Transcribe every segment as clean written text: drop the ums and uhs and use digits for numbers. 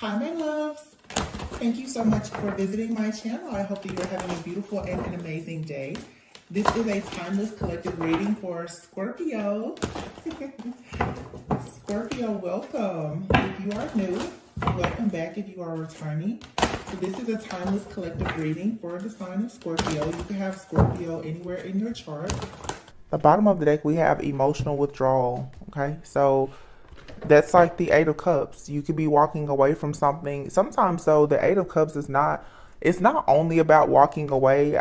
Hi, my loves. Thank you so much for visiting my channel. I hope that you're having a beautiful and an amazing day. This is a timeless collective reading for Scorpio. Scorpio, welcome. If you are new, welcome back if you are returning. So this is a timeless collective reading for the sign of Scorpio. You can have Scorpio anywhere in your chart. The bottom of the deck, we have emotional withdrawal. Okay, so that's like the Eight of Cups. You could be walking away from something. Sometimes, so the Eight of Cups is not. It's not only about walking away.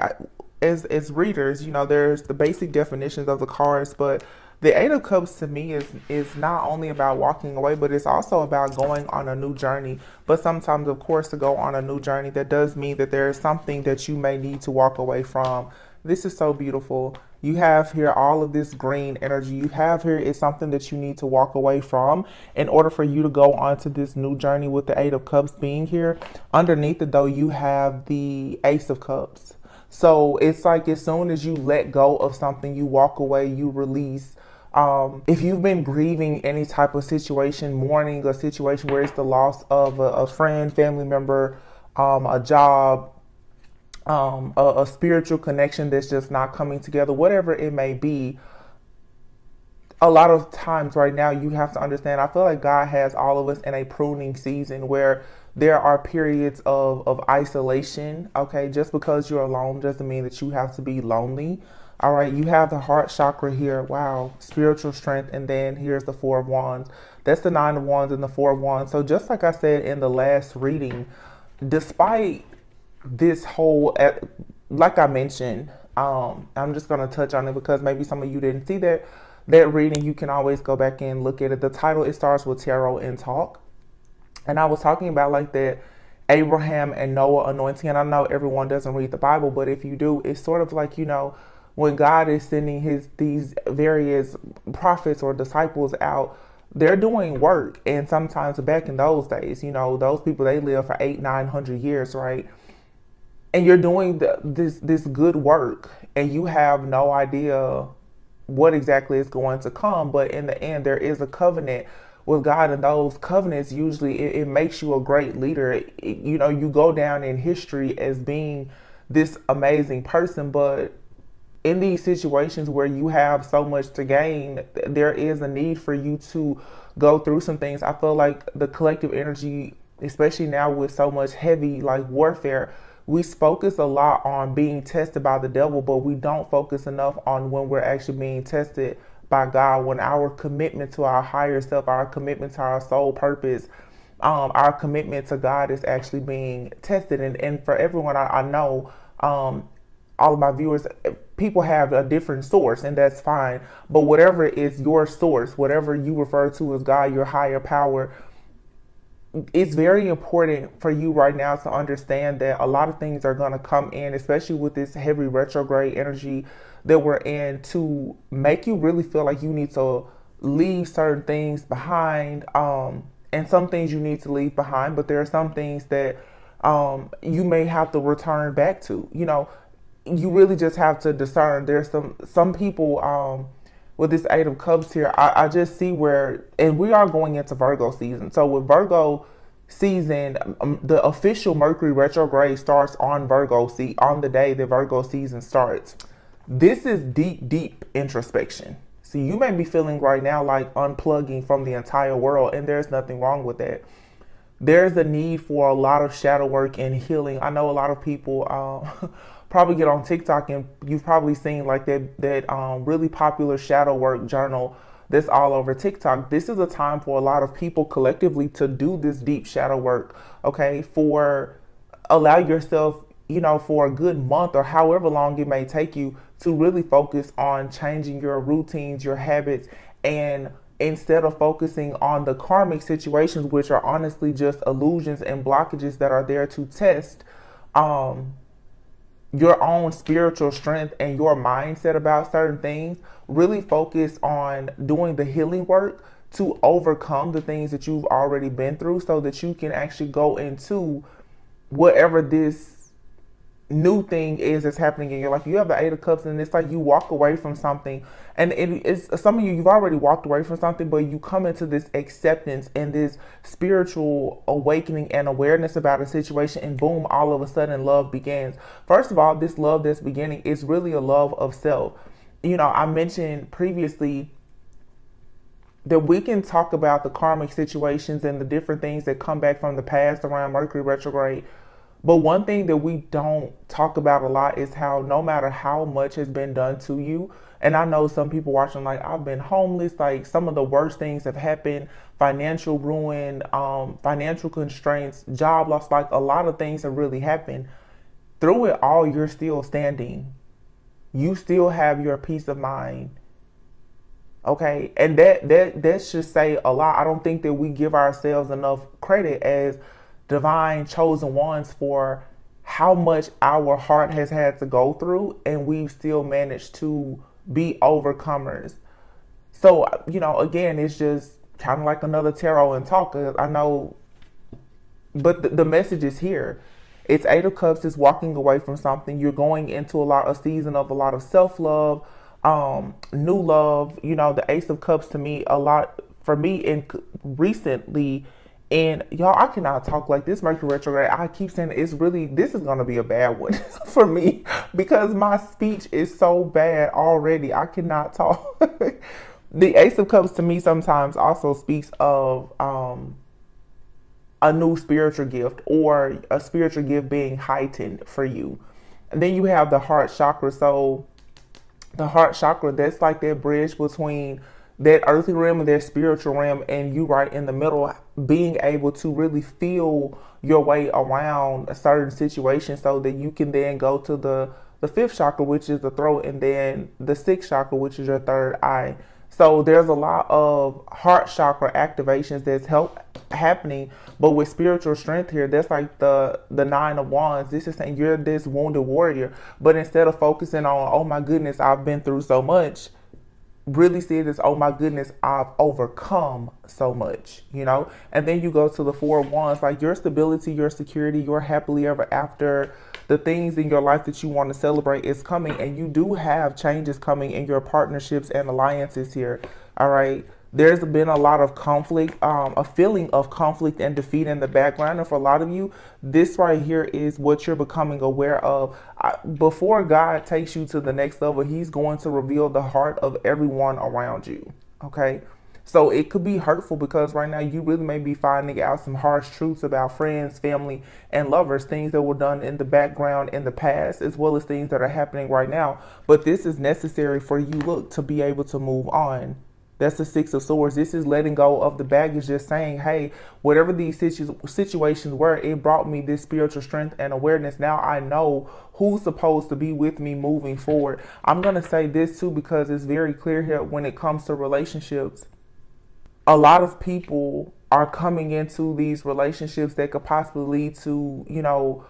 As readers, you know, there's the basic definitions of the cards, but the Eight of Cups to me is not only about walking away, but it's also about going on a new journey. But sometimes, of course, to go on a new journey, that does mean that there is something that you may need to walk away from. This is so beautiful. You have here all of this green energy. You have here is something that you need to walk away from in order for you to go on to this new journey with the Eight of Cups being here. Underneath it, though, you have the Ace of Cups. So it's like as soon as you let go of something, you walk away, you release. If you've been grieving any type of situation, mourning a situation where it's the loss of a friend, family member, a job, a spiritual connection that's just not coming together, whatever it may be, a lot of times right now you have to understand, I feel like God has all of us in a pruning season where there are periods of isolation. Okay, just because you're alone doesn't mean that you have to be lonely. All right, you have the heart chakra here. Wow, spiritual strength. And then here's the Four of Wands. That's the Nine of Wands and the Four of Wands. So just like I said in the last reading, despite this whole, like I mentioned, I'm just going to touch on it because maybe some of you didn't see that reading. You can always go back and look at it. The title, it starts with Tarot and Talk. And I was talking about like that Abraham and Noah anointing. And I know everyone doesn't read the Bible, but if you do, it's sort of like, you know, when God is sending these various prophets or disciples out, they're doing work. And sometimes back in those days, you know, those people, they live for 800-900 years, right? And you're doing this good work and you have no idea what exactly is going to come. But in the end, there is a covenant with God, and those covenants usually it makes you a great leader. You know, you go down in history as being this amazing person, but in these situations where you have so much to gain, there is a need for you to go through some things. I feel like the collective energy, especially now with so much heavy like warfare, we focus a lot on being tested by the devil, but we don't focus enough on when we're actually being tested by God, when our commitment to our higher self, our commitment to our soul purpose, our commitment to God is actually being tested. And for everyone, I know, all of my viewers, people have a different source, and that's fine. But whatever is your source, whatever you refer to as God, your higher power, it's very important for you right now to understand that a lot of things are going to come in, especially with this heavy retrograde energy that we're in, to make you really feel like you need to leave certain things behind. And some things you need to leave behind, but there are some things that you may have to return back to. You know, you really just have to discern. There's some people with this Eight of Cups here, I just see where, and we are going into Virgo season. So with Virgo season, the official Mercury retrograde starts on Virgo, on the day that Virgo season starts. This is deep introspection. See, you may be feeling right now like unplugging from the entire world, and there's nothing wrong with that. There's a need for a lot of shadow work and healing. I know a lot of people probably get on TikTok, and you've probably seen like that really popular shadow work journal that's all over TikTok. This is a time for a lot of people collectively to do this deep shadow work. Okay, allow yourself, you know, for a good month or however long it may take you to really focus on changing your routines, your habits, and instead of focusing on the karmic situations, which are honestly just illusions and blockages that are there to test your own spiritual strength and your mindset about certain things, really focus on doing the healing work to overcome the things that you've already been through, so that you can actually go into whatever this new thing is that's happening in your life. You have the Eight of Cups, and it's like you walk away from something, and it's some of you've already walked away from something, but you come into this acceptance and this spiritual awakening and awareness about a situation, and boom, all of a sudden love begins. First of all, this love that's beginning is really a love of self. You know, I mentioned previously that we can talk about the karmic situations and the different things that come back from the past around Mercury retrograde. But one thing that we don't talk about a lot is how no matter how much has been done to you, and I know some people watching like, I've been homeless, like some of the worst things have happened, financial ruin, financial constraints, job loss, like a lot of things have really happened. Through it all, you're still standing. You still have your peace of mind. Okay, and that should say a lot. I don't think that we give ourselves enough credit as divine chosen ones for how much our heart has had to go through, and we've still managed to be overcomers. So, you know, again, it's just kind of like another tarot and talk. I know, but the message is here. It's Eight of Cups is walking away from something. You're going into a season of a lot of self-love, new love. You know, the Ace of Cups to me, a lot for me in recently. And y'all, I cannot talk like this Mercury retrograde. I keep saying this is going to be a bad one for me because my speech is so bad already. I cannot talk. The Ace of Cups to me sometimes also speaks of a new spiritual gift or a spiritual gift being heightened for you. And then you have the heart chakra. So the heart chakra, that's like that bridge between that earthly realm and that spiritual realm, and you right in the middle, being able to really feel your way around a certain situation so that you can then go to the fifth chakra, which is the throat, and then the sixth chakra, which is your third eye. So there's a lot of heart chakra activations that's happening, but with spiritual strength here, that's like the Nine of Wands. This is saying you're this wounded warrior, but instead of focusing on, oh my goodness, I've been through so much, really see it as, oh my goodness, I've overcome so much, you know? And then you go to the Four of Wands, like your stability, your security, your happily ever after, the things in your life that you want to celebrate is coming, and you do have changes coming in your partnerships and alliances here, all right? There's been a lot of conflict, a feeling of conflict and defeat in the background. And for a lot of you, this right here is what you're becoming aware of. Before God takes you to the next level, he's going to reveal the heart of everyone around you. Okay. So it could be hurtful because right now you really may be finding out some harsh truths about friends, family, and lovers, things that were done in the background in the past, as well as things that are happening right now. But this is necessary for you, look, to be able to move on. That's the Six of Swords. This is letting go of the baggage, just saying, hey, whatever these situations were, it brought me this spiritual strength and awareness. Now I know who's supposed to be with me moving forward. I'm going to say this too, because it's very clear here when it comes to relationships. A lot of people are coming into these relationships that could possibly lead to, you know,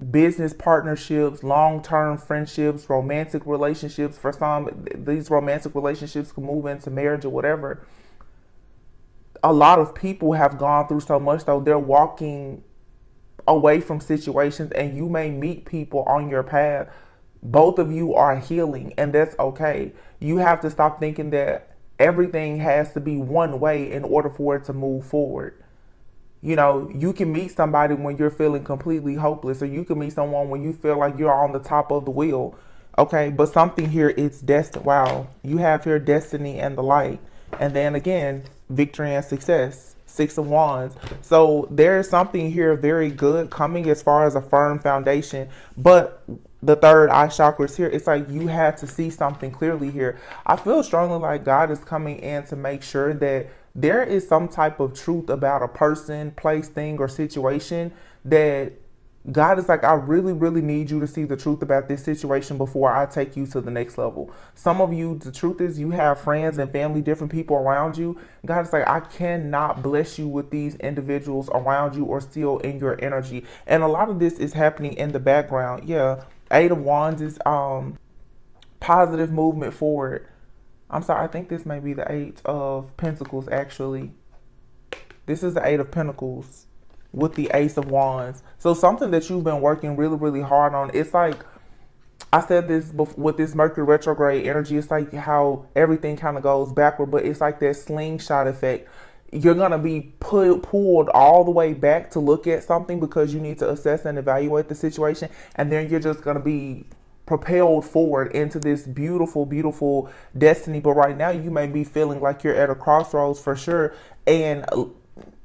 business partnerships, long-term friendships, romantic relationships. For some, these romantic relationships can move into marriage or whatever. A lot of people have gone through so much, though they're walking away from situations, and you may meet people on your path. Both of you are healing, and that's okay. You have to stop thinking that everything has to be one way in order for it to move forward. You know, you can meet somebody when you're feeling completely hopeless, or you can meet someone when you feel like you're on the top of the wheel. Okay, but something here, it's destined. Wow, you have here destiny and the light. And then again, victory and success. Six of Wands. So there's something here very good coming as far as a firm foundation. But the third eye chakra is here. It's like you had to see something clearly here. I feel strongly like God is coming in to make sure that there is some type of truth about a person, place, thing, or situation that God is like, I really, really need you to see the truth about this situation before I take you to the next level. Some of you, the truth is you have friends and family, different people around you. God is like, I cannot bless you with these individuals around you or still in your energy. And a lot of this is happening in the background. Yeah. Eight of Wands is positive movement forward. I'm sorry, I think this may be the Eight of Pentacles, actually. This is the Eight of Pentacles. with the Ace of Wands. So something that you've been working really, really hard on. It's like, I said this with this Mercury retrograde energy, it's like how everything kind of goes backward, but it's like that slingshot effect. You're going to be pulled all the way back to look at something because you need to assess and evaluate the situation. And then you're just going to be propelled forward into this beautiful, beautiful destiny. But right now you may be feeling like you're at a crossroads for sure. And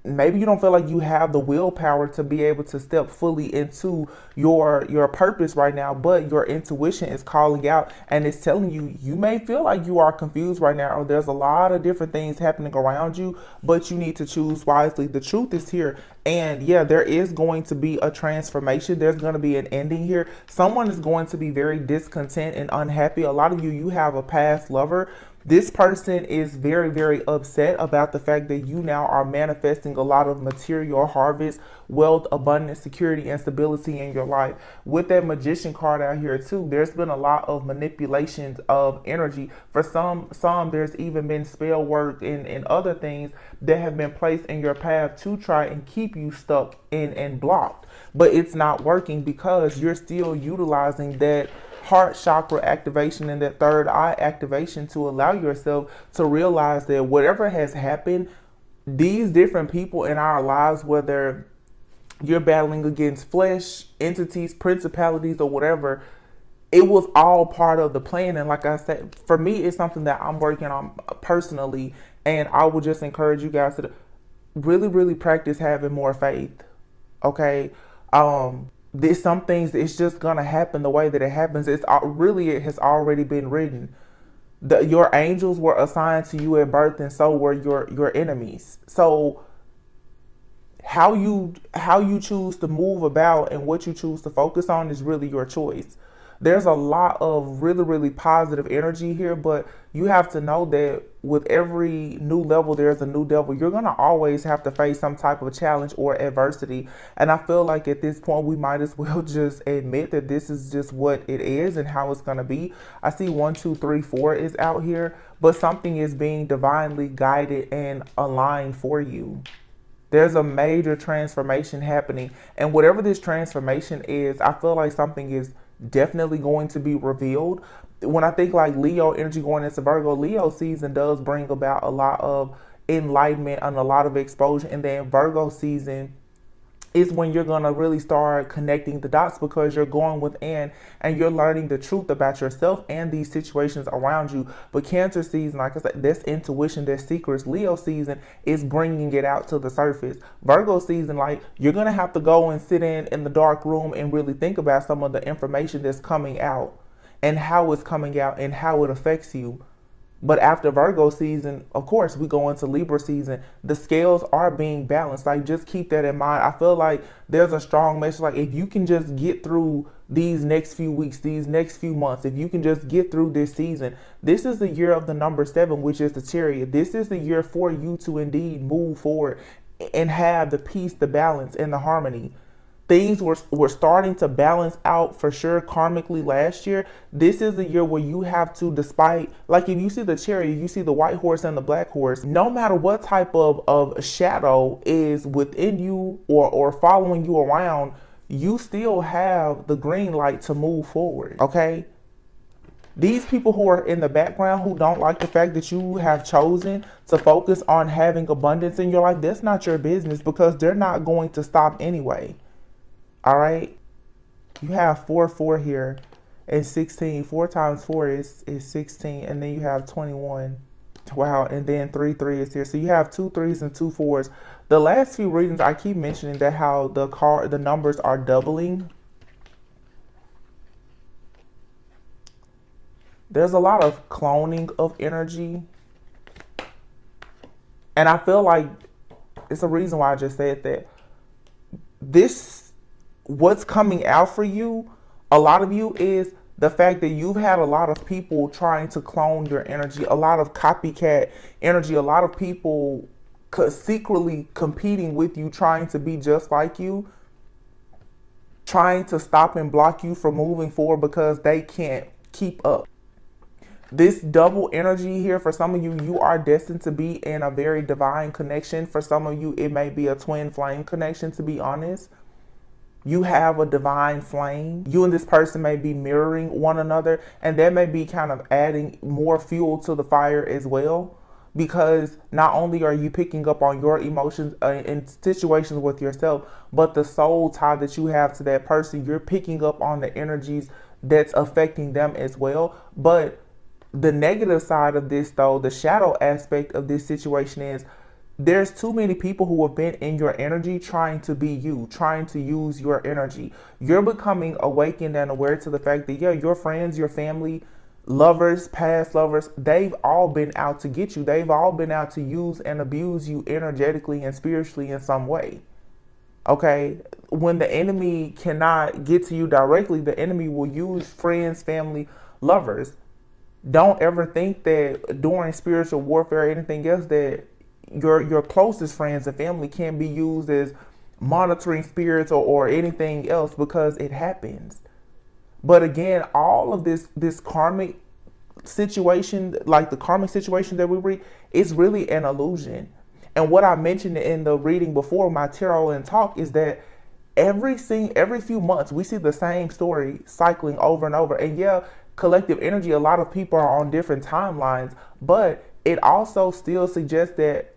maybe you don't feel like you have the willpower to be able to step fully into your purpose right now, but your intuition is calling out and it's telling you, you may feel like you are confused right now, or there's a lot of different things happening around you, but you need to choose wisely. The truth is here. And yeah, there is going to be a transformation. There's going to be an ending here. Someone is going to be very discontent and unhappy. A lot of you have a past lover. This person is very, very upset about the fact that you now are manifesting a lot of material harvest, wealth, abundance, security, and stability in your life. With that Magician card out here too, there's been a lot of manipulations of energy. For some there's even been spell work and other things that have been placed in your path to try and keep you stuck in and blocked. But it's not working because you're still utilizing that heart chakra activation and that third eye activation to allow yourself to realize that whatever has happened, these different people in our lives, whether you're battling against flesh, entities, principalities, or whatever, it was all part of the plan. And like I said, for me, it's something that I'm working on personally. And I would just encourage you guys to really, really practice having more faith. Okay. There's some things, it's just gonna happen the way that it happens. It has already been written. Your angels were assigned to you at birth, and so were your enemies. So how you choose to move about and what you choose to focus on is really your choice. There's a lot of really, really positive energy here, but you have to know that with every new level, there's a new devil. You're going to always have to face some type of challenge or adversity. And I feel like at this point, we might as well just admit that this is just what it is and how it's going to be. I see 1, 2, 3, 4 is out here, but something is being divinely guided and aligned for you. There's a major transformation happening. And whatever this transformation is, I feel like something is definitely going to be revealed. When I think like Leo energy going into Virgo, Leo season does bring about a lot of enlightenment and a lot of exposure. And then Virgo season is when you're going to really start connecting the dots because you're going within and you're learning the truth about yourself and these situations around you. But Cancer season, like I said, that's intuition, that's secrets. Leo season is bringing it out to the surface. Virgo season, like you're going to have to go and sit in the dark room and really think about some of the information that's coming out and how it's coming out and how it affects you. But after Virgo season, of course, we go into Libra season. The scales are being balanced. Like, just keep that in mind. I feel like there's a strong message. Like, if you can just get through these next few weeks, these next few months, if you can just get through this season, this is the year of the number 7, which is the Chariot. This is the year for you to indeed move forward and have the peace, the balance, and the harmony. Things were starting to balance out for sure karmically last year. This is the year where you have to, despite, like if you see the Chariot, you see the white horse and the black horse, no matter what type of shadow is within you or following you around, you still have the green light to move forward, okay? These people who are in the background who don't like the fact that you have chosen to focus on having abundance in your life, that's not your business because they're not going to stop anyway. All right, you have 4, 4 here and 16. 4 times 4 is 16, and then you have 21. Wow, and then 3, 3 is here. So you have 2 3s and 2 4s. The last few readings, I keep mentioning that how the numbers are doubling. There's a lot of cloning of energy, and I feel like it's a reason why I just said that. What's coming out for you, a lot of you, is the fact that you've had a lot of people trying to clone your energy, a lot of copycat energy, a lot of people secretly competing with you, trying to be just like you, trying to stop and block you from moving forward because they can't keep up. This double energy here, for some of you, you are destined to be in a very divine connection. For some of you, it may be a twin flame connection, to be honest. You have a divine flame. You and this person may be mirroring one another, and that may be kind of adding more fuel to the fire as well. Because not only are you picking up on your emotions in situations with yourself, but the soul tie that you have to that person, you're picking up on the energies that's affecting them as well. But the negative side of this, though, the shadow aspect of this situation is there's too many people who have been in your energy trying to be you, trying to use your energy. You're becoming awakened and aware to the fact that, yeah, your friends, your family, lovers, past lovers, they've all been out to get you. They've all been out to use and abuse you energetically and spiritually in some way. Okay? When the enemy cannot get to you directly, the enemy will use friends, family, lovers. Don't ever think that during spiritual warfare or anything else that your closest friends and family can be used as monitoring spirits or anything else, because it happens. But again, all of this karmic situation, like the karmic situation that we read, is really an illusion. And what I mentioned in the reading before, my tarot and talk, is that every few months we see the same story cycling over and over. And yeah, collective energy, a lot of people are on different timelines, but it also still suggests that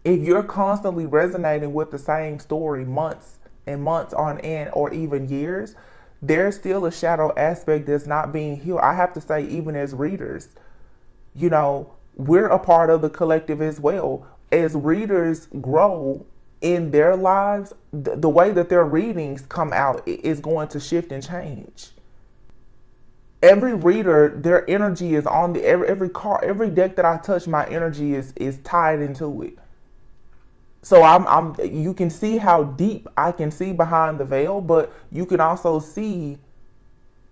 if you're constantly resonating with the same story months and months on end, or even years, there's still a shadow aspect that's not being healed. I have to say, even as readers, you know, we're a part of the collective as well. As readers grow in their lives, the way that their readings come out is going to shift and change. Every reader, their energy is on the every card, every deck that I touch, my energy is tied into it. So you can see how deep I can see behind the veil, but you can also see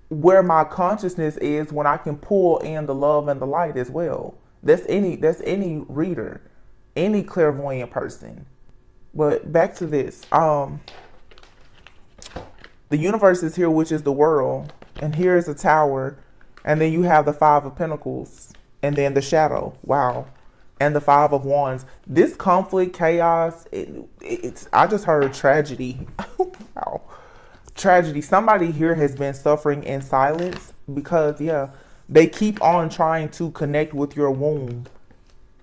where my consciousness is when I can pull in the love and the light as well. That's any reader, any clairvoyant person. But back to this. The universe is here, which is the world, and here is a tower, and then you have the Five of Pentacles, and then the shadow. Wow. And the Five of Wands. This conflict, chaos, it's I just heard tragedy. Wow. Tragedy. Somebody here has been suffering in silence because, yeah, they keep on trying to connect with your womb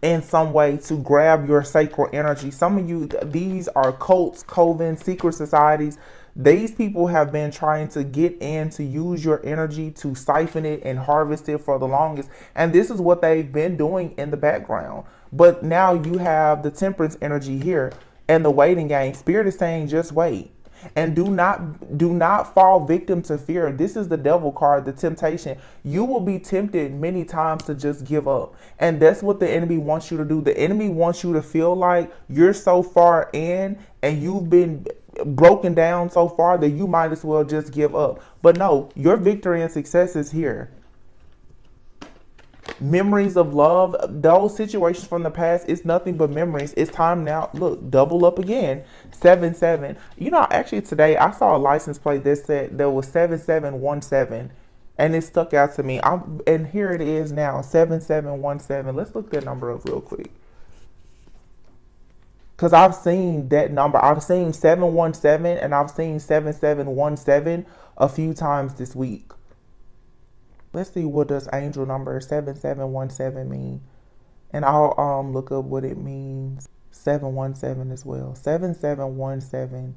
in some way to grab your sacral energy. Some of you, these are cults, covens, secret societies. These people have been trying to get in to use your energy to siphon it and harvest it for the longest. And this is what they've been doing in the background. But now you have the Temperance energy here and the waiting game. Spirit is saying, just wait. And do not fall victim to fear. This is the devil card, the temptation. You will be tempted many times to just give up. And that's what the enemy wants you to do. The enemy wants you to feel like you're so far in and you've been broken down so far that you might as well just give up. But no, your victory and success is here. Memories of love, those situations from the past, it's nothing but memories. It's time now. Look, double up again. 77. You know, actually today I saw a license plate that said there was 7717, and it stuck out to me. And here it is now, 7717. Let's look that number up real quick, because I've seen that number. I've seen 717 and I've seen 7717 a few times this week. Let's see, what does angel number 7717 mean? And I'll look up what it means. 717 as well. 7717.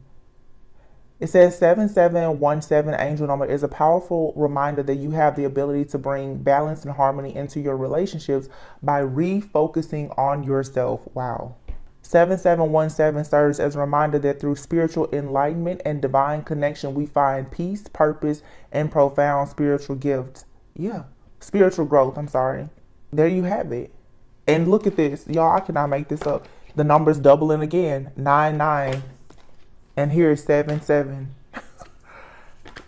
It says 7717 angel number is a powerful reminder that you have the ability to bring balance and harmony into your relationships by refocusing on yourself. Wow. 7717 serves as a reminder that through spiritual enlightenment and divine connection, we find peace, purpose, and profound spiritual gifts. Yeah, spiritual growth. I'm sorry. There you have it. And look at this. Y'all, I cannot make this up. The number's doubling again. 99. And here is 77.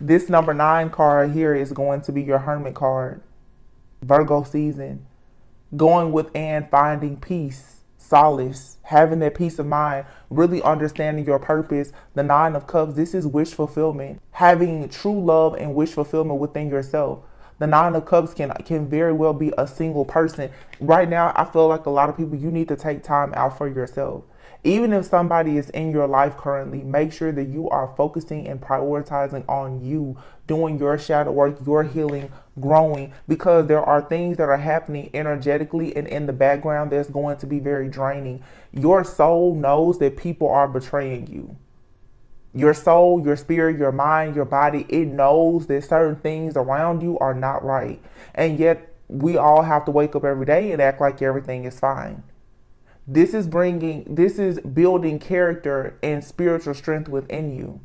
This number 9 card here is going to be your Hermit card. Virgo season. Going within, finding peace, solace, having that peace of mind, really understanding your purpose. The 9 of Cups, this is wish fulfillment. Having true love and wish fulfillment within yourself. The Nine of Cups can very well be a single person. Right now, I feel like a lot of people, you need to take time out for yourself. Even if somebody is in your life currently, make sure that you are focusing and prioritizing on you, doing your shadow work, your healing, growing, because there are things that are happening energetically and in the background that's going to be very draining. Your soul knows that people are betraying you. Your soul, your spirit, your mind, your body, it knows that certain things around you are not right. And yet we all have to wake up every day and act like everything is fine. This is building character and spiritual strength within you.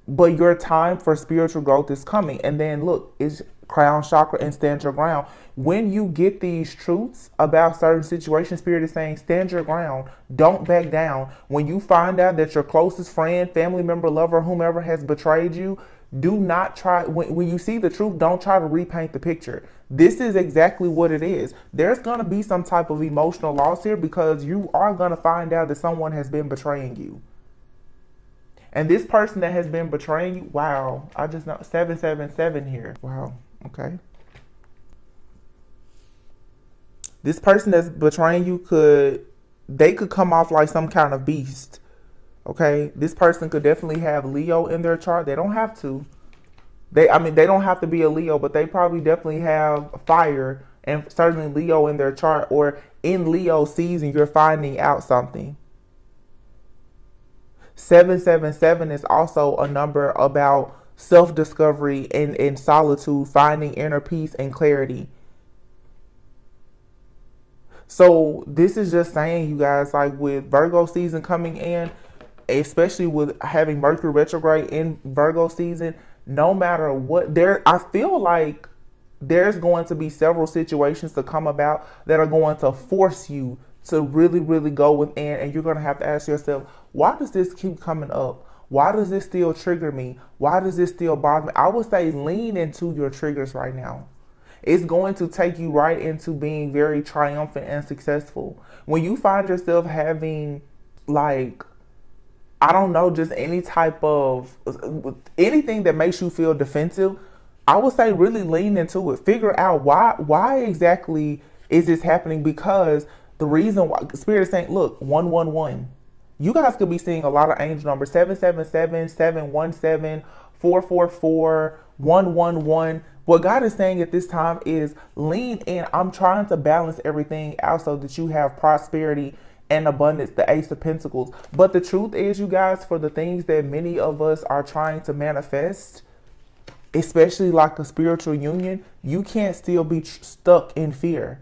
But your time for spiritual growth is coming. And then look, it's crown chakra and stand your ground. When you get these truths about certain situations, Spirit is saying stand your ground. Don't back down. When you find out that your closest friend, family member, lover, whomever has betrayed you, do not try, when you see the truth, don't try to repaint the picture. This is exactly what it is. There's going to be some type of emotional loss here because you are going to find out that someone has been betraying you. And this person that has been betraying you, wow, I just know 777 here. Wow, okay. This person that's betraying you could come off like some kind of beast. Okay, this person could definitely have Leo in their chart. They don't have to. They don't have to be a Leo, but they probably definitely have fire and certainly Leo in their chart, or in Leo season, you're finding out something. 777 is also a number about self-discovery and solitude, finding inner peace and clarity. So this is just saying, you guys, like with Virgo season coming in, especially with having Mercury retrograde in Virgo season, no matter what, I feel like there's going to be several situations to come about that are going to force you to really, really go within. And you're going to have to ask yourself, why does this keep coming up? Why does this still trigger me? Why does this still bother me? I would say lean into your triggers right now. It's going to take you right into being very triumphant and successful. When you find yourself having, like, I don't know, just any type of, anything that makes you feel defensive, I would say really lean into it. Figure out why exactly is this happening? Because the reason why, Spirit is saying, look, 111. You guys could be seeing a lot of angel numbers, 777, 717, 444, 111. What God is saying at this time is lean in. I'm trying to balance everything out so that you have prosperity and abundance, the Ace of Pentacles. But the truth is, you guys, for the things that many of us are trying to manifest, especially like a spiritual union, you can't still be stuck in fear.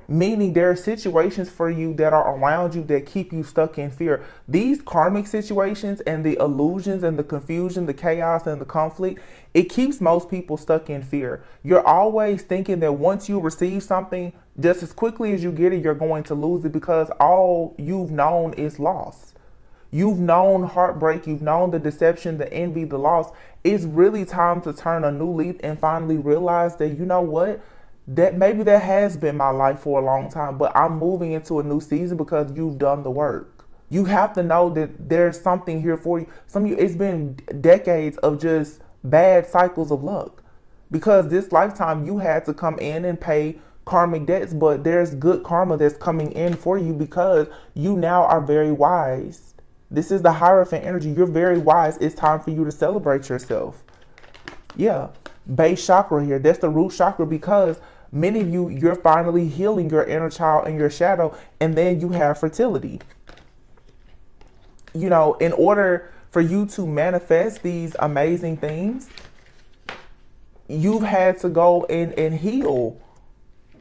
Meaning there are situations for you that are around you that keep you stuck in fear. These karmic situations and the illusions and the confusion, the chaos and the conflict, it keeps most people stuck in fear. You're always thinking that once you receive something, just as quickly as you get it, you're going to lose it, because all you've known is loss. You've known heartbreak, you've known the deception, the envy, the loss. It's really time to turn a new leaf and finally realize that, you know what? That maybe that has been my life for a long time, but I'm moving into a new season because you've done the work. You have to know that there's something here for you. Some of you, it's been decades of just bad cycles of luck, because this lifetime you had to come in and pay karmic debts, but there's good karma that's coming in for you because you now are very wise. This is the Hierophant energy. You're very wise. It's time for you to celebrate yourself. Yeah. Base chakra here. That's the root chakra, because many of you, you're finally healing your inner child and your shadow. And then you have fertility. You know, in order for you to manifest these amazing things, you've had to go and heal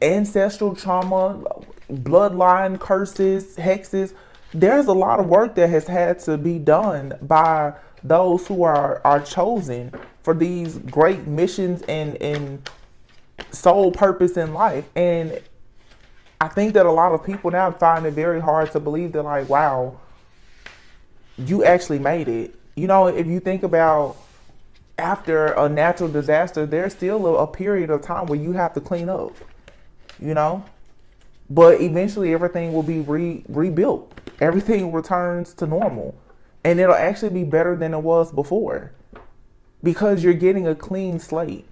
ancestral trauma, bloodline curses, hexes. There's a lot of work that has had to be done by those who are chosen for these great missions and sole purpose in life. And I think that a lot of people now find it very hard to believe that, like, wow, you actually made it. You know, if you think about after a natural disaster, there's still a period of time where you have to clean up, you know, but eventually everything will be rebuilt. Everything returns to normal, and it'll actually be better than it was before, because you're getting a clean slate.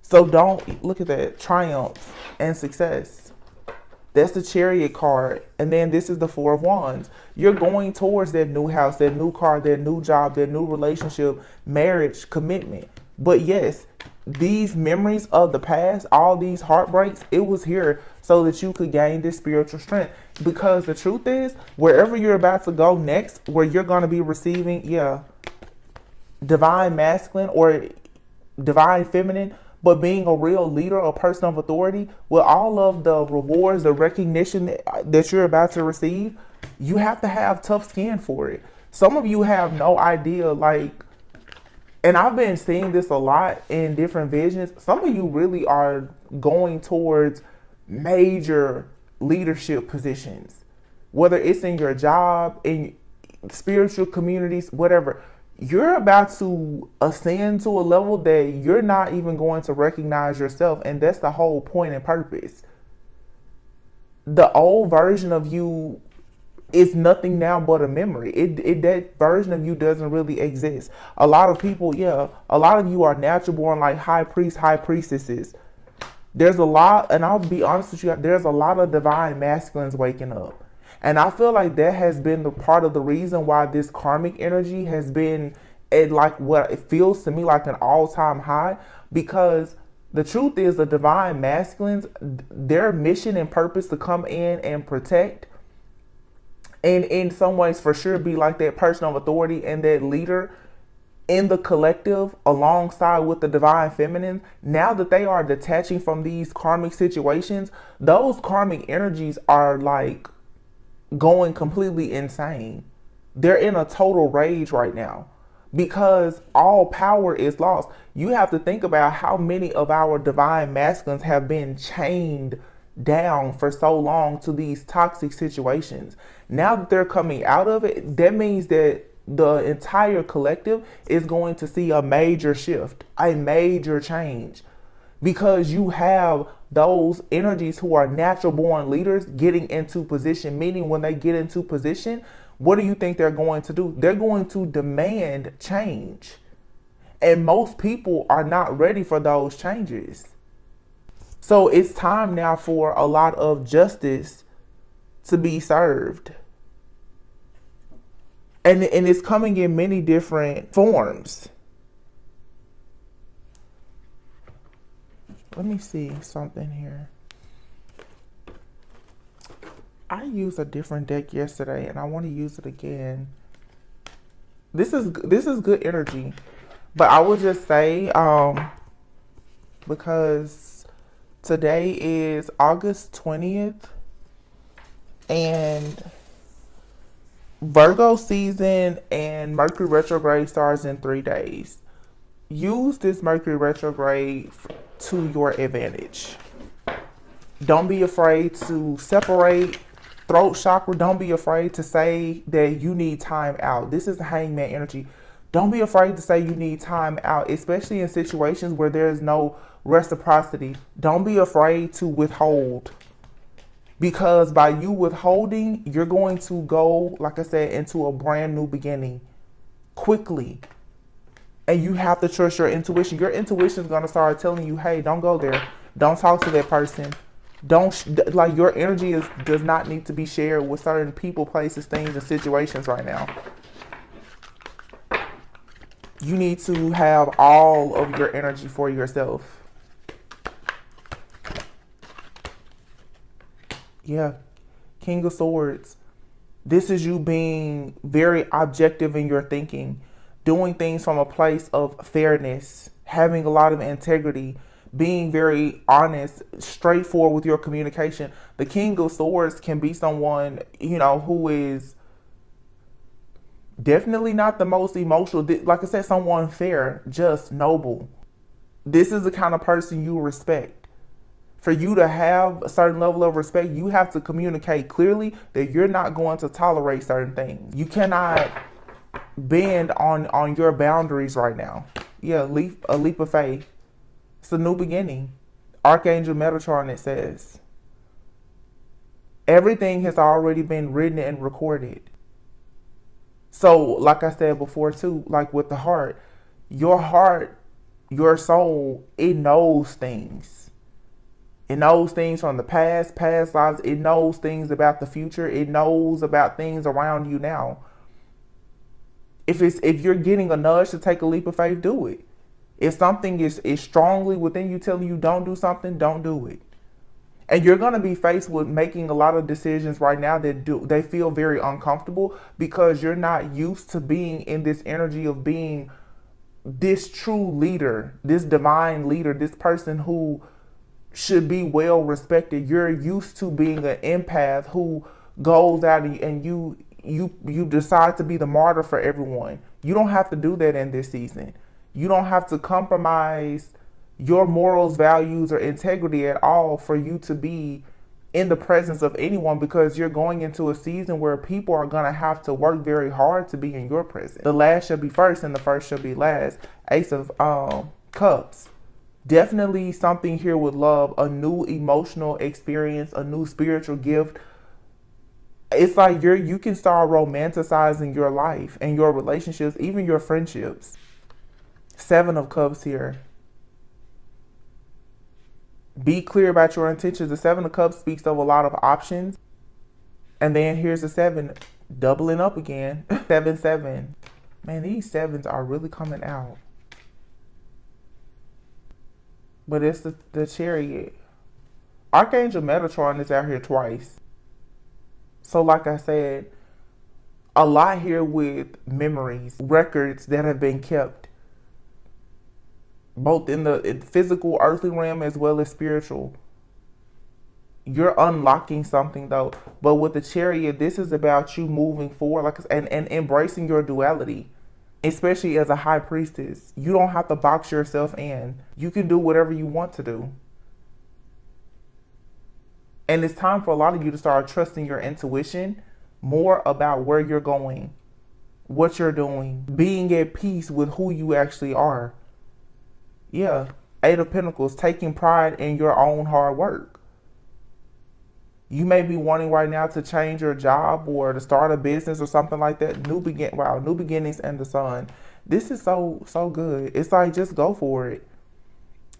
So don't look at that. Triumph and success. That's the Chariot card. And then this is the Four of Wands. You're going towards that new house, that new car, that new job, that new relationship, marriage, commitment. But yes, these memories of the past, all these heartbreaks, it was here so that you could gain this spiritual strength. Because the truth is, wherever you're about to go next, where you're going to be receiving, divine masculine or divine feminine, but being a real leader, a person of authority, with all of the rewards, the recognition that you're about to receive, you have to have tough skin for it. Some of you have no idea, like, and I've been seeing this a lot in different visions. Some of you really are going towards major leadership positions, whether it's in your job, in spiritual communities, whatever. You're about to ascend to a level that you're not even going to recognize yourself. And that's the whole point and purpose. The old version of you is nothing now but a memory. That version of you doesn't really exist. A lot of people, a lot of you are natural born like high priests, high priestesses. There's a lot, and I'll be honest with you, there's a lot of divine masculines waking up. And I feel like that has been the part of the reason why this karmic energy has been at like what it feels to me like an all-time high. Because the truth is, the divine masculines, their mission and purpose to come in and protect, and in some ways for sure be like that person of authority and that leader in the collective alongside with the divine feminine. Now that they are detaching from these karmic situations, those karmic energies are like going completely insane. They're in a total rage right now because all power is lost. You have to think about how many of our divine masculines have been chained down for so long to these toxic situations. Now that they're coming out of it, that means that the entire collective is going to see a major shift, a major change, because you have those energies who are natural born leaders getting into position, meaning when they get into position, what do you think they're going to do? They're going to demand change. And most people are not ready for those changes. So it's time now for a lot of justice to be served. And it's coming in many different forms. Let me see something here. I used a different deck yesterday and I want to use it again. This is good energy. But I would just say, because today is August 20th and Virgo season and Mercury retrograde starts in 3 days. Use this Mercury retrograde to your advantage. Don't be afraid to separate. Throat chakra, don't be afraid to say that you need time out. This is the Hangman energy. Don't be afraid to say you need time out, especially in situations where there's no reciprocity. Don't be afraid to withhold. Because by you withholding, you're going to go, like I said, into a brand new beginning quickly. And you have to trust your intuition. Your intuition is going to start telling you, hey, don't go there. Don't talk to that person. Don't, like, your energy does not need to be shared with certain people, places, things, and situations right now. You need to have all of your energy for yourself. Yeah. King of Swords. This is you being very objective in your thinking, doing things from a place of fairness, having a lot of integrity, being very honest, straightforward with your communication. The King of Swords can be someone, you know, who is definitely not the most emotional. Like I said, someone fair, just, noble. This is the kind of person you respect. For you to have a certain level of respect, you have to communicate clearly that you're not going to tolerate certain things. You cannot bend on your boundaries right now. Yeah, a leap of faith. It's a new beginning. Archangel Metatron, it says. Everything has already been written and recorded. So, like I said before too, like with the heart, your heart your soul, it knows things. It knows things from the past lives. It knows things about the future. It knows about things around you now. If you're getting a nudge to take a leap of faith, do it. If something is strongly within you telling you don't do something, don't do it. And you're going to be faced with making a lot of decisions right now that they feel very uncomfortable, because you're not used to being in this energy of being this true leader, this divine leader, this person who should be well respected. You're used to being an empath who goes out and you decide to be the martyr for everyone. You don't have to do that in this season. You don't have to compromise your morals, values, or integrity at all for you to be in the presence of anyone, because you're going into a season where people are going to have to work very hard to be in your presence. The last shall be first and the first shall be last. Ace of Cups. Definitely something here with love, a new emotional experience, a new spiritual gift. It's like you can start romanticizing your life and your relationships, even your friendships. Seven of Cups here. Be clear about your intentions. The Seven of Cups speaks of a lot of options. And then here's the 7, doubling up again. 7. Man, these 7s are really coming out. But it's the Chariot. Archangel Metatron is out here twice. So like I said, a lot here with memories, records that have been kept, both in the physical, earthly realm as well as spiritual. You're unlocking something though. But with the Chariot, this is about you moving forward, and embracing your duality. Especially as a high priestess. You don't have to box yourself in. You can do whatever you want to do. And it's time for a lot of you to start trusting your intuition more about where you're going, what you're doing, being at peace with who you actually are. Yeah, 8 of Pentacles, taking pride in your own hard work. You may be wanting right now to change your job or to start a business or something like that. New beginnings and the Sun. This is so good. It's like, just go for it.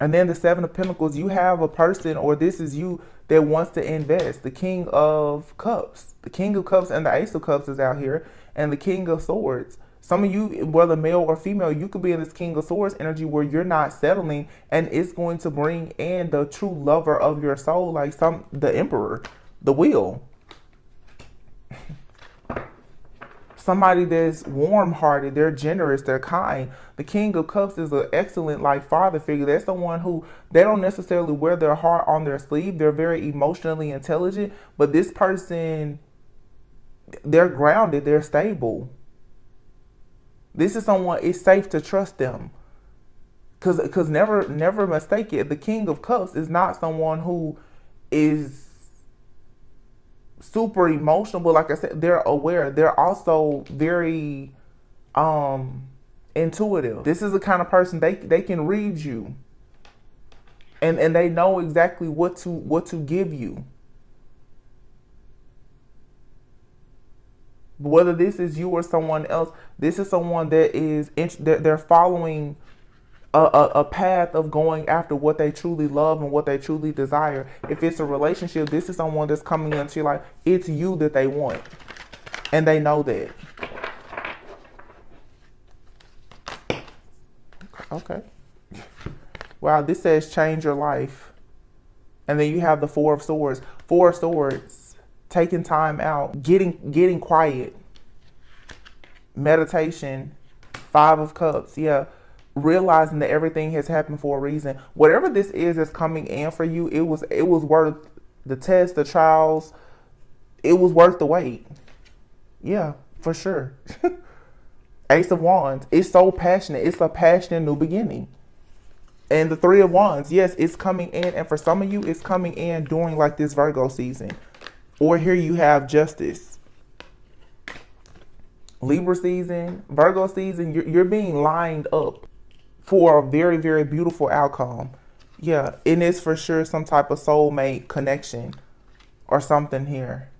And then the 7 of Pentacles, you have a person, or this is you, that wants to invest. The King of Cups. The King of Cups and the Ace of Cups is out here. And the King of Swords. Some of you, whether male or female, you could be in this King of Swords energy where you're not settling, and it's going to bring in the true lover of your soul, like the Emperor, the Wheel. Somebody that's warm-hearted, they're generous, they're kind. The King of Cups is an excellent father figure. That's the one who, they don't necessarily wear their heart on their sleeve. They're very emotionally intelligent, but this person, they're grounded, they're stable. This is someone, it's safe to trust them. Because never mistake it. The King of Cups is not someone who is super emotional, but like I said, they're aware. They're also very intuitive. This is the kind of person, they can read you. And they know exactly what to give you. Whether this is you or someone else, this is someone that is they're following a path of going after what they truly love and what they truly desire. If it's a relationship, this is someone that's coming into your life. It's you that they want, and they know that. Okay. Wow, this says change your life. And then you have the 4 of Swords. 4 of Swords, taking time out, getting quiet, meditation. 5 of Cups, yeah. Realizing that everything has happened for a reason. Whatever this is that's coming in for you, it was worth the test, the trials. It was worth the wait. Yeah, for sure. Ace of Wands. It's so passionate. It's a passionate new beginning. And the 3 of Wands, yes, it's coming in. And for some of you, it's coming in during like this Virgo season. Or here you have Justice. Libra season, Virgo season, you're being lined up for a very, very beautiful outcome. Yeah, it is for sure some type of soulmate connection or something here.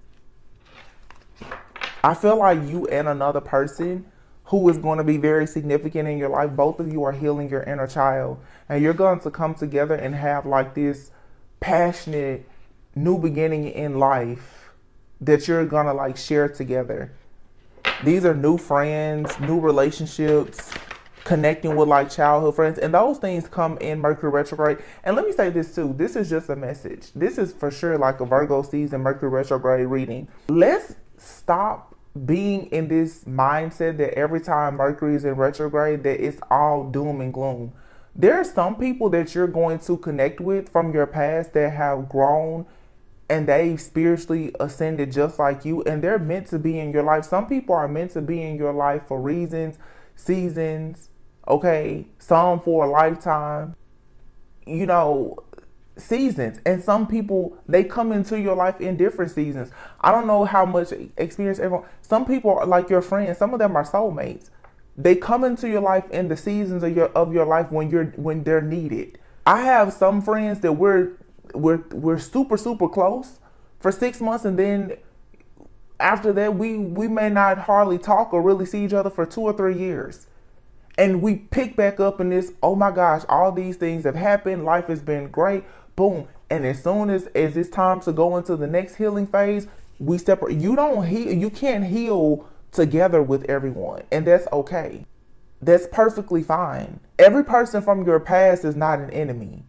I feel like you and another person who is going to be very significant in your life. Both of you are healing your inner child, and you're going to come together and have like this passionate new beginning in life that you're going to like share together. These are new friends, new relationships, connecting with like childhood friends, and those things come in Mercury retrograde. And let me say this too, this is just a message. This is for sure like a Virgo season Mercury retrograde reading. Let's stop being in this mindset that every time Mercury is in retrograde that it's all doom and gloom. There are some people that you're going to connect with from your past that have grown and they've spiritually ascended just like you, and they're meant to be in your life. Some people are meant to be in your life for reasons, seasons, okay, some for a lifetime, you know, seasons. And some people, they come into your life in different seasons. I don't know how much experience everyone, some people are like your friends, some of them are soulmates. They come into your life in the seasons of your life when they're needed. I have some friends that we're super close for 6 months, and then after that we may not hardly talk or really see each other for 2 or 3 years. And we pick back up in this, oh my gosh, all these things have happened, life has been great, boom. And as soon as it's time to go into the next healing phase, we separate. You don't heal, you can't heal together with everyone, and that's okay. That's perfectly fine. Every person from your past is not an enemy.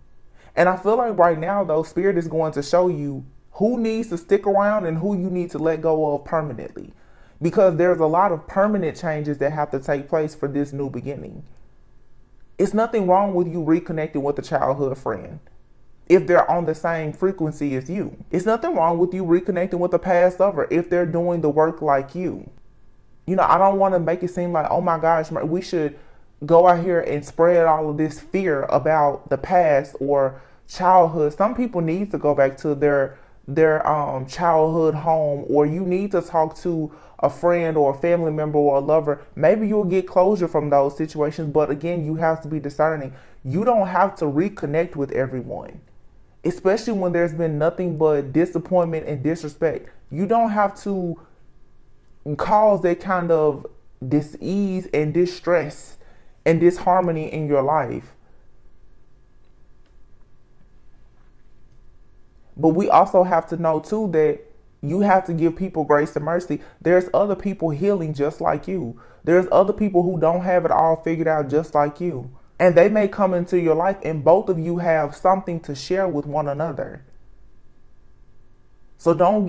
And I feel like right now though, Spirit is going to show you who needs to stick around and who you need to let go of permanently. Because there's a lot of permanent changes that have to take place for this new beginning. It's nothing wrong with you reconnecting with a childhood friend if they're on the same frequency as you. It's nothing wrong with you reconnecting with a past lover if they're doing the work like you. You know, I don't want to make it seem like, oh my gosh, we should go out here and spread all of this fear about the past or childhood. Some people need to go back to their childhood home, or you need to talk to a friend or a family member or a lover. Maybe you'll get closure from those situations, but again, you have to be discerning. You don't have to reconnect with everyone, especially when there's been nothing but disappointment and disrespect. You don't have to cause that kind of dis-ease and distress and disharmony in your life. But we also have to know too that you have to give people grace and mercy. There's other people healing just like you. There's other people who don't have it all figured out just like you. And they may come into your life and both of you have something to share with one another. So don't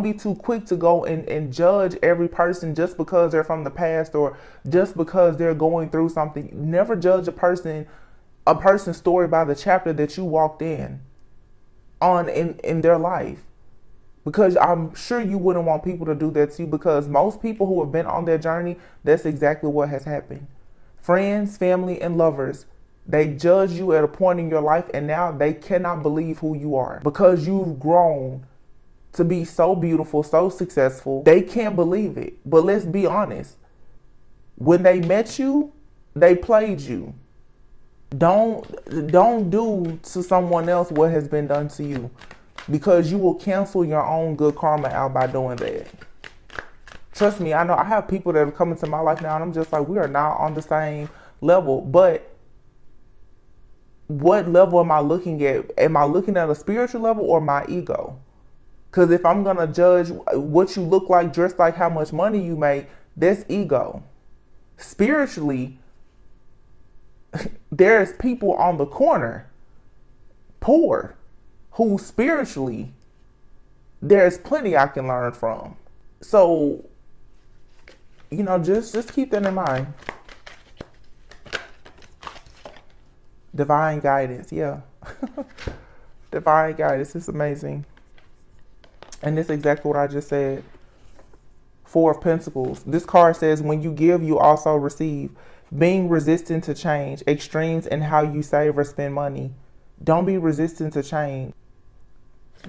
be too quick to go and judge every person just because they're from the past or just because they're going through something. Never judge a person's story by the chapter that you walked in their life. Because I'm sure you wouldn't want people to do that to you, because most people who have been on their journey, that's exactly what has happened. Friends, family, and lovers, they judge you at a point in your life and now they cannot believe who you are because you've grown to be so beautiful, so successful. They can't believe it. But let's be honest. When they met you, they played you. Don't do to someone else what has been done to you, because you will cancel your own good karma out by doing that. Trust me, I know I have people that are coming to my life now and I'm just like, we are not on the same level. But what level am I looking at? Am I looking at a spiritual level or my ego? Because if I'm going to judge what you look like, dressed like, how much money you make, that's ego. Spiritually, there's people on the corner, poor, who spiritually, there's plenty I can learn from. So, you know, just keep that in mind. Divine guidance, yeah. Divine guidance is amazing. And that's exactly what I just said. Four of Pentacles. This card says, when you give, you also receive. Being resistant to change. Extremes in how you save or spend money. Don't be resistant to change.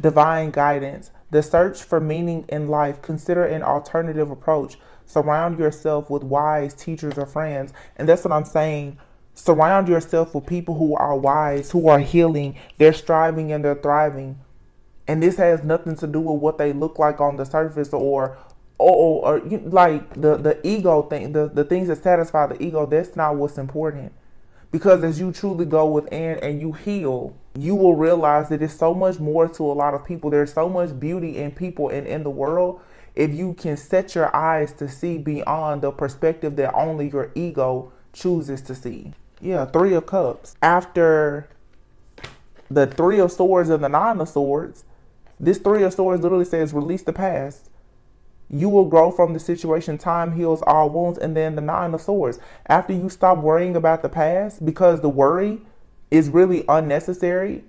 Divine guidance. The search for meaning in life. Consider an alternative approach. Surround yourself with wise teachers or friends. And that's what I'm saying. Surround yourself with people who are wise, who are healing. They're striving and they're thriving. And this has nothing to do with what they look like on the surface or like the ego thing, the things that satisfy the ego, that's not what's important. Because as you truly go within and you heal, you will realize that there's so much more to a lot of people. There's so much beauty in people and in the world. If you can set your eyes to see beyond the perspective that only your ego chooses to see. Yeah, Three of Cups. After the Three of Swords and the Nine of Swords, this Three of Swords literally says release the past. You will grow from the situation. Time heals all wounds. And then the Nine of Swords. After you stop worrying about the past, because the worry is really unnecessary,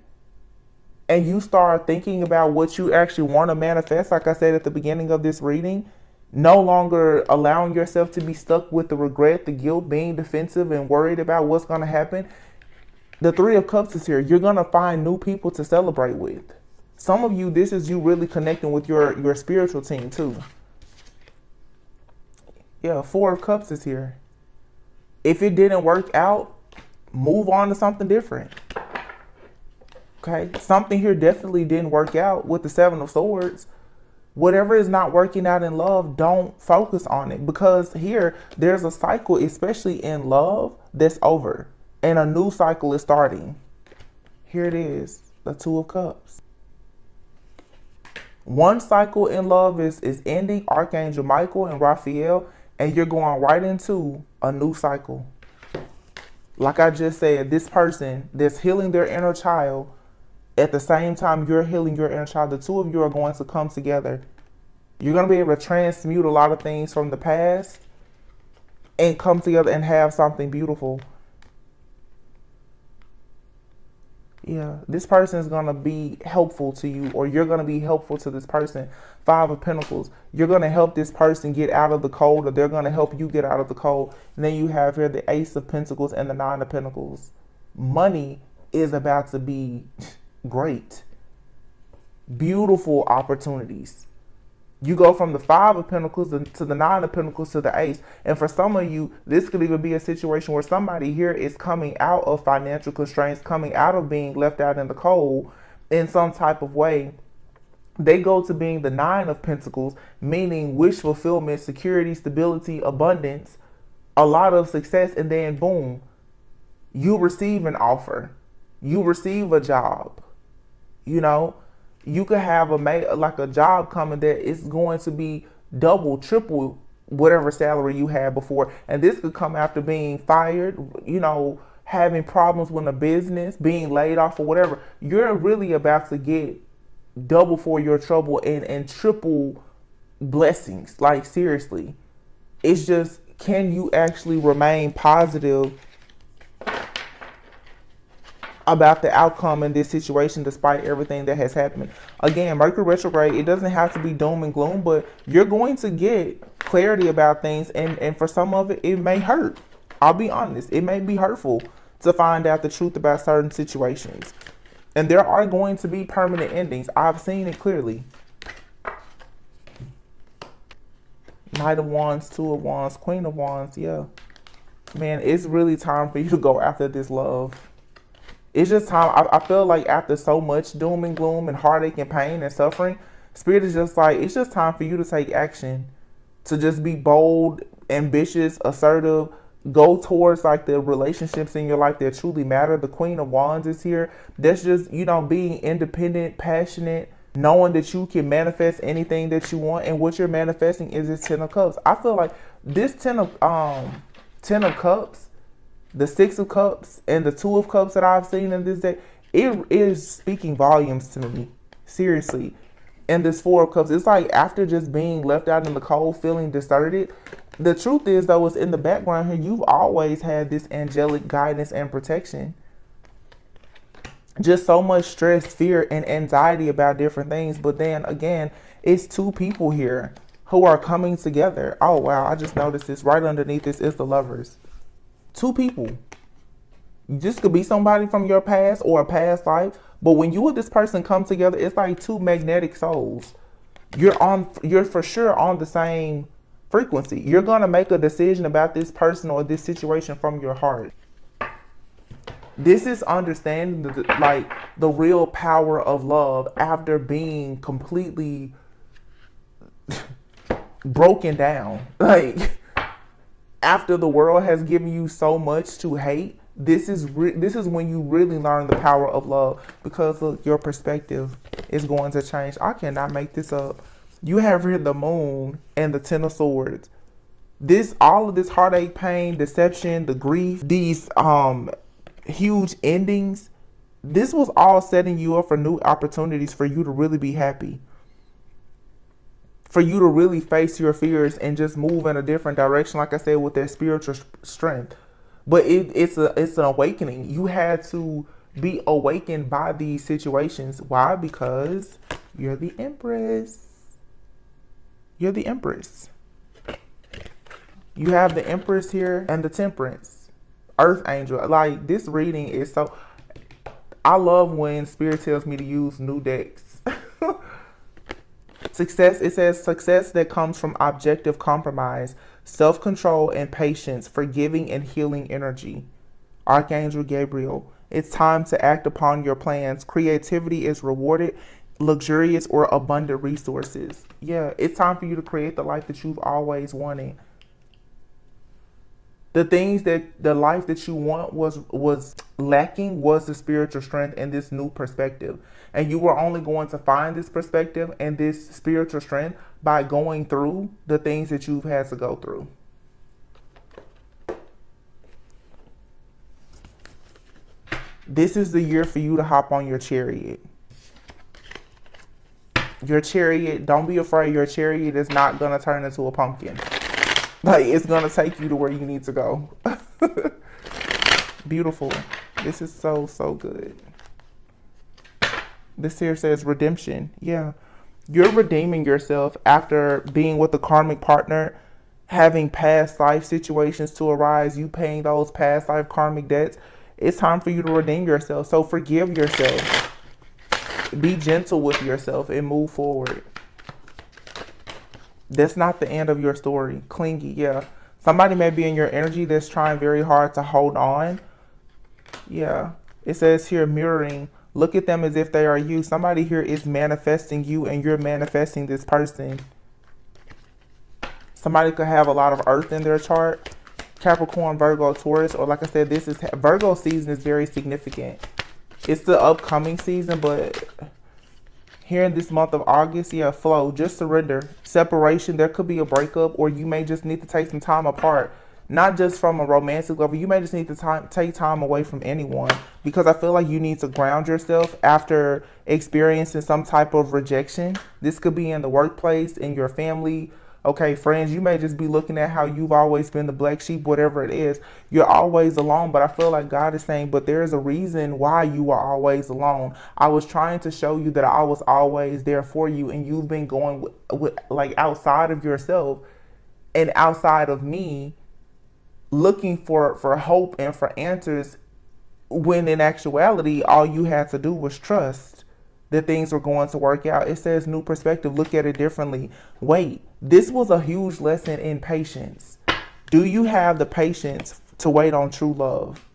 and you start thinking about what you actually want to manifest, like I said at the beginning of this reading, no longer allowing yourself to be stuck with the regret, the guilt, being defensive and worried about what's going to happen. The Three of Cups is here. You're going to find new people to celebrate with. Some of you, this is you really connecting with your spiritual team too. Yeah, Four of Cups is here. If it didn't work out, move on to something different. Okay, something here definitely didn't work out with the Seven of Swords. Whatever is not working out in love, don't focus on it. Because here, there's a cycle, especially in love, that's over. And a new cycle is starting. Here it is, the Two of Cups. One cycle in love is ending, Archangel Michael and Raphael, and you're going right into a new cycle. Like I just said, this person that's healing their inner child, at the same time you're healing your inner child, the two of you are going to come together. You're going to be able to transmute a lot of things from the past and come together and have something beautiful. Yeah, this person is going to be helpful to you, or you're going to be helpful to this person. Five of Pentacles. You're going to help this person get out of the cold, or they're going to help you get out of the cold. And then you have here the Ace of Pentacles and the Nine of Pentacles. Money is about to be great. Beautiful opportunities. You go from the Five of Pentacles to the Nine of Pentacles to the Ace. And for some of you, this could even be a situation where somebody here is coming out of financial constraints, coming out of being left out in the cold in some type of way. They go to being the Nine of Pentacles, meaning wish fulfillment, security, stability, abundance, a lot of success, and then boom, you receive an offer. You receive a job. You know, you could have a job coming that is going to be double, triple whatever salary you had before. And this could come after being fired, you know, having problems with a business, being laid off or whatever. You're really about to get double for your trouble and triple blessings. Like, seriously. It's just, can you actually remain positive about the outcome in this situation despite everything that has happened? Again, Mercury retrograde, it doesn't have to be doom and gloom, but you're going to get clarity about things, and for some of it, it may hurt. I'll be honest, it may be hurtful to find out the truth about certain situations. And there are going to be permanent endings. I've seen it clearly. Knight of Wands, Two of Wands, Queen of Wands, yeah. Man, it's really time for you to go after this love. It's just time. I feel like after so much doom and gloom and heartache and pain and suffering, Spirit is just like, it's just time for you to take action. To just be bold, ambitious, assertive, go towards like the relationships in your life that truly matter. The Queen of Wands is here. That's just, you know, being independent, passionate, knowing that you can manifest anything that you want. And what you're manifesting is this Ten of Cups. I feel like this Ten of Cups, the Six of Cups, and the Two of Cups that I've seen in this deck, it is speaking volumes to me. Seriously. And this Four of Cups, it's like after just being left out in the cold, feeling deserted. The truth is, though, it's in the background here. You've always had this angelic guidance and protection. Just so much stress, fear, and anxiety about different things. But then again, it's two people here who are coming together. Oh, wow. I just noticed this. Right underneath this is the Lovers. Two people. This could be somebody from your past or a past life. But when you and this person come together, it's like two magnetic souls. You're for sure on the same frequency. You're going to make a decision about this person or this situation from your heart. This is understanding the real power of love after being completely broken down. Like, after the world has given you so much to hate, this is when you really learn the power of love, because look, your perspective is going to change. I cannot make this up. You have here the moon and the 10 of swords. All of this heartache, pain, deception, the grief, these huge endings, this was all setting you up for new opportunities for you to really be happy, for you to really face your fears and just move in a different direction, like I said, with their spiritual strength. But it's an awakening. You had to be awakened by these situations. Why? Because you're the Empress. You're the Empress. You have the Empress here and the Temperance, Earth Angel. Like, this reading is so... I love when Spirit tells me to use new decks. Success, it says success that comes from objective compromise, self-control and patience, forgiving and healing energy. Archangel Gabriel, it's time to act upon your plans. Creativity is rewarded, luxurious or abundant resources. Yeah, it's time for you to create the life that you've always wanted. The life that you want was lacking was the spiritual strength and this new perspective. And you were only going to find this perspective and this spiritual strength by going through the things that you've had to go through. This is the year for you to hop on your chariot. Your chariot, don't be afraid. Your chariot is not going to turn into a pumpkin. Like, it's going to take you to where you need to go. Beautiful. This is so, so good. This here says redemption. Yeah. You're redeeming yourself after being with a karmic partner, having past life situations to arise, you paying those past life karmic debts. It's time for you to redeem yourself. So forgive yourself. Be gentle with yourself and move forward. That's not the end of your story. Clingy, yeah. Somebody may be in your energy that's trying very hard to hold on. Yeah. It says here, mirroring. Look at them as if they are you. Somebody here is manifesting you and you're manifesting this person. Somebody could have a lot of earth in their chart. Capricorn, Virgo, Taurus, or like I said, this is Virgo season is very significant. It's the upcoming season, but here in this month of August, yeah, flow, just surrender. Separation, there could be a breakup, or you may just need to take some time apart. Not just from a romantic level, you may just need to take time away from anyone, because I feel like you need to ground yourself after experiencing some type of rejection. This could be in the workplace, in your family. Okay, friends, you may just be looking at how you've always been the black sheep, whatever it is. You're always alone, but I feel like God is saying, but there is a reason why you are always alone. I was trying to show you that I was always there for you, and you've been going with like outside of yourself and outside of me, looking for hope and for answers, when in actuality, all you had to do was trust that things were going to work out. It says new perspective, look at it differently. Wait, this was a huge lesson in patience. Do you have the patience to wait on true love?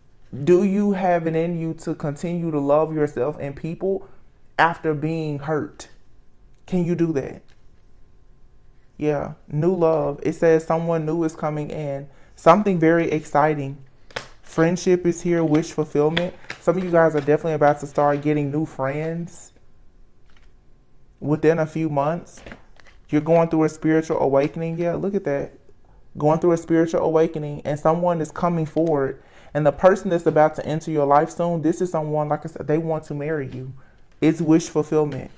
Do you have it in you to continue to love yourself and people after being hurt? Can you do that? Yeah, new love. It says someone new is coming in. Something very exciting. Friendship is here, wish fulfillment. Some of you guys are definitely about to start getting new friends within a few months. You're going through a spiritual awakening. Yeah, look at that. Going through a spiritual awakening, and someone is coming forward. And the person that's about to enter your life soon, this is someone, like I said, they want to marry you. It's wish fulfillment.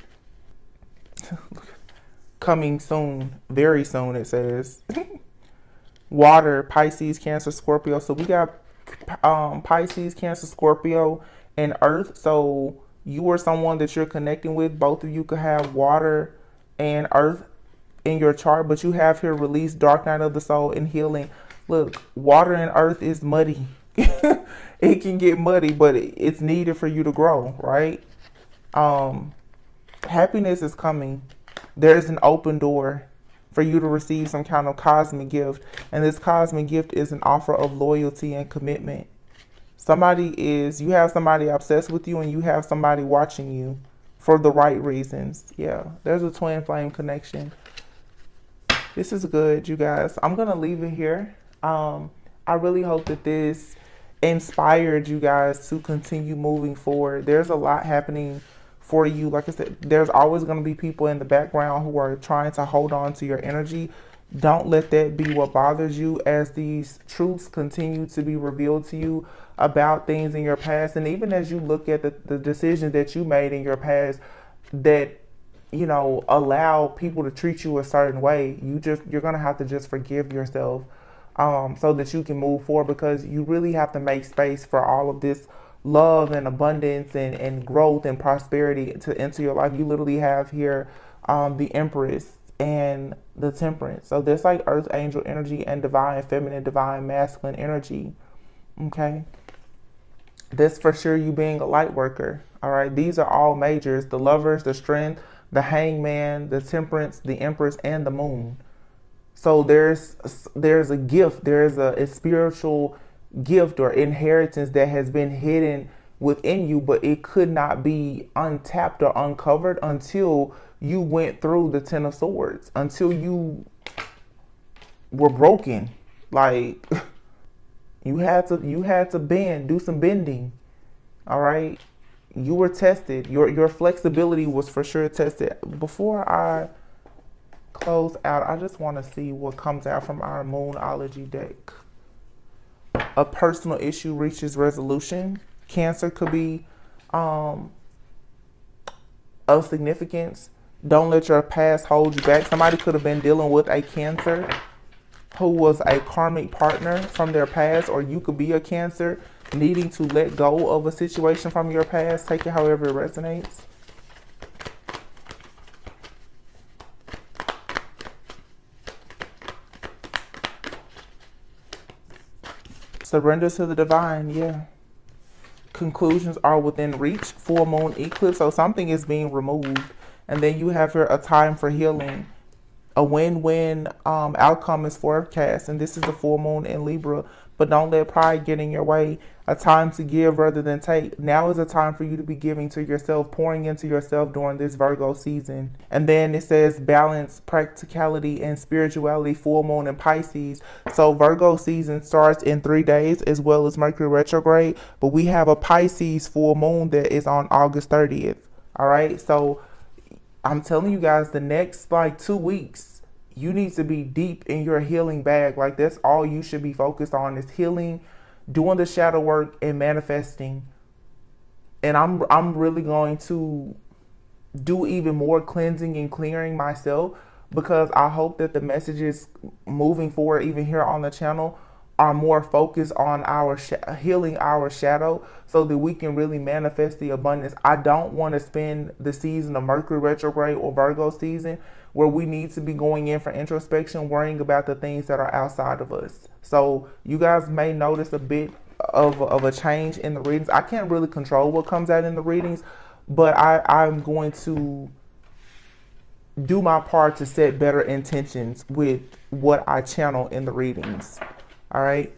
Coming soon, very soon, it says. Water, Pisces, Cancer, Scorpio. So we got Pisces, Cancer, Scorpio, and Earth. So you or someone that you're connecting with, both of you could have water and earth in your chart, but you have here release, dark night of the soul, and healing. Look, water and earth is muddy. It can get muddy, but it's needed for you to grow, right? Happiness is coming. There's an open door for you to receive some kind of cosmic gift, and this cosmic gift is an offer of loyalty and commitment. You have somebody obsessed with you, and you have somebody watching you for the right reasons. Yeah, there's a twin flame connection. This is good, you guys. I'm gonna leave it here. I really hope that this inspired you guys to continue moving forward. There's a lot happening for you. Like I said, there's always going to be people in the background who are trying to hold on to your energy. Don't let that be what bothers you as these truths continue to be revealed to you about things in your past. And even as you look at the decisions that you made in your past that, you know, allow people to treat you a certain way, you're going to have to just forgive yourself, so that you can move forward, because you really have to make space for all of this love and abundance and growth and prosperity to enter your life. You literally have here the Empress and the Temperance. So there's like Earth Angel energy and divine feminine, divine masculine energy. Okay. This for sure you being a light worker. All right. These are all majors: the Lovers, the Strength, the Hangman, the Temperance, the Empress, and the Moon. So there's a gift, there's a spiritual gift or inheritance that has been hidden within you, but it could not be untapped or uncovered until you went through the Ten of Swords, until you were broken. Like you had to bend, do some bending. All right. You were tested. Your flexibility was for sure tested. Before I close out, I just want to see what comes out from our Moonology deck. A personal issue reaches resolution. Cancer could be of significance. Don't let your past hold you back. Somebody could have been dealing with a Cancer who was a karmic partner from their past, or you could be a Cancer needing to let go of a situation from your past. Take it however it resonates. Surrender to the divine, yeah. Conclusions are within reach. Full moon eclipse, so something is being removed. And then you have here a time for healing. A win-win outcome is forecast, and this is the full moon in Libra. But don't let pride get in your way. A time to give rather than take. Now is a time for you to be giving to yourself, pouring into yourself during this Virgo season. And then it says balance, practicality, and spirituality, full moon in Pisces. So Virgo season starts in 3 days, as well as Mercury retrograde. But we have a Pisces full moon that is on August 30th. All right. So I'm telling you guys, the next like 2 weeks, you need to be deep in your healing bag. Like that's all you should be focused on, is healing, doing the shadow work, and manifesting. And I'm really going to do even more cleansing and clearing myself, because I hope that the messages moving forward, even here on the channel, are more focused on our healing our shadow, so that we can really manifest the abundance. I don't want to spend the season of Mercury retrograde or Virgo season where we need to be going in for introspection, worrying about the things that are outside of us. So you guys may notice a bit of a change in the readings. I can't really control what comes out in the readings, but I'm going to do my part to set better intentions with what I channel in the readings. All right.